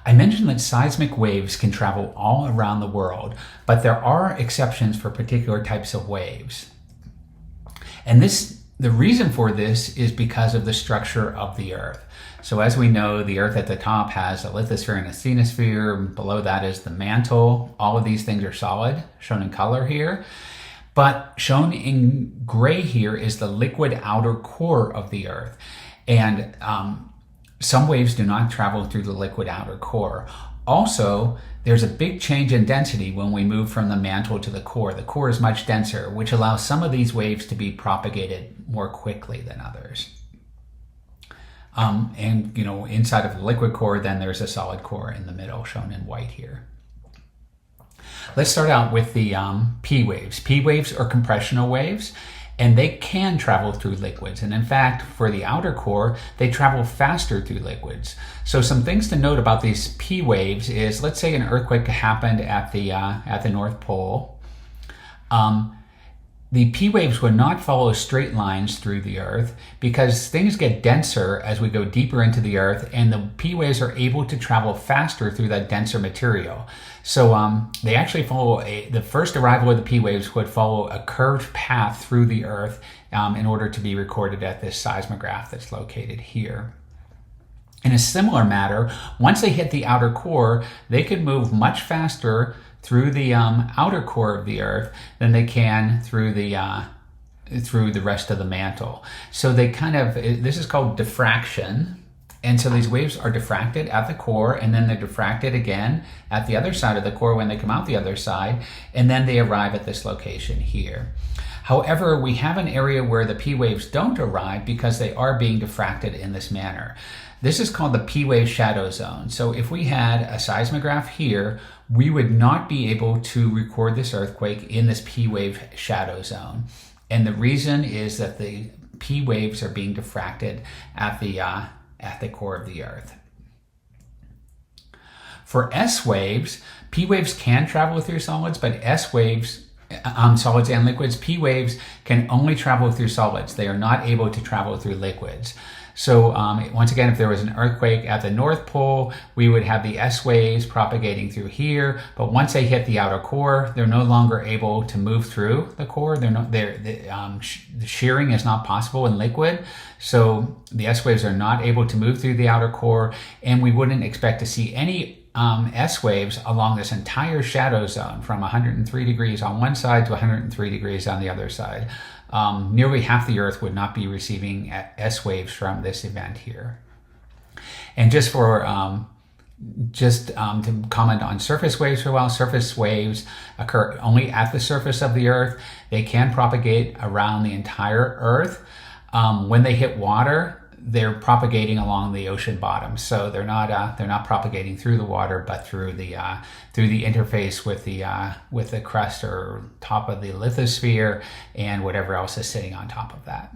I mentioned that seismic waves can travel all around the world, but there are exceptions for particular types of waves. And the reason for this is because of the structure of the Earth. So as we know, the Earth at the top has a lithosphere and a asthenosphere, and below that is the mantle. All of these things are solid, shown in color here. But shown in gray here is the liquid outer core of the Earth. And some waves do not travel through the liquid outer core. Also, there's a big change in density when we move from the mantle to the core. The core is much denser, which allows some of these waves to be propagated more quickly than others. And inside of the liquid core, then there's a solid core in the middle, shown in white here. Let's start out with the P waves. P waves are compressional waves, and they can travel through liquids. And in fact, for the outer core, they travel faster through liquids. So some things to note about these P waves is, let's say an earthquake happened at the North Pole. The P waves would not follow straight lines through the Earth because things get denser as we go deeper into the Earth, and the P waves are able to travel faster through that denser material. So they actually follow the first arrival of the P waves would follow a curved path through the Earth in order to be recorded at this seismograph that's located here. In a similar manner, once they hit the outer core, they could move much faster through the outer core of the Earth than they can through the rest of the mantle. So they this is called diffraction. And so these waves are diffracted at the core, and then they're diffracted again at the other side of the core when they come out the other side, and then they arrive at this location here. However, we have an area where the P waves don't arrive because they are being diffracted in this manner. This is called the P wave shadow zone. So if we had a seismograph here, we would not be able to record this earthquake in this P wave shadow zone. And the reason is that the P waves are being diffracted at the core of the Earth. For S waves, P waves can travel through solids, but S waves, solids and liquids, P waves can only travel through solids. They are not able to travel through liquids. So once again, if there was an earthquake at the North Pole, we would have the S waves propagating through here. But once they hit the outer core, they're no longer able to move through the core. The shearing is not possible in liquid. So the S waves are not able to move through the outer core, and we wouldn't expect to see any S waves along this entire shadow zone from 103 degrees on one side to 103 degrees on the other side. Nearly half the Earth would not be receiving S waves from this event here. And just to comment on surface waves for a while, surface waves occur only at the surface of the Earth. They can propagate around the entire Earth. When they hit water, they're propagating along the ocean bottom, so they're not propagating through the water, but through the interface with the crust or top of the lithosphere and whatever else is sitting on top of that.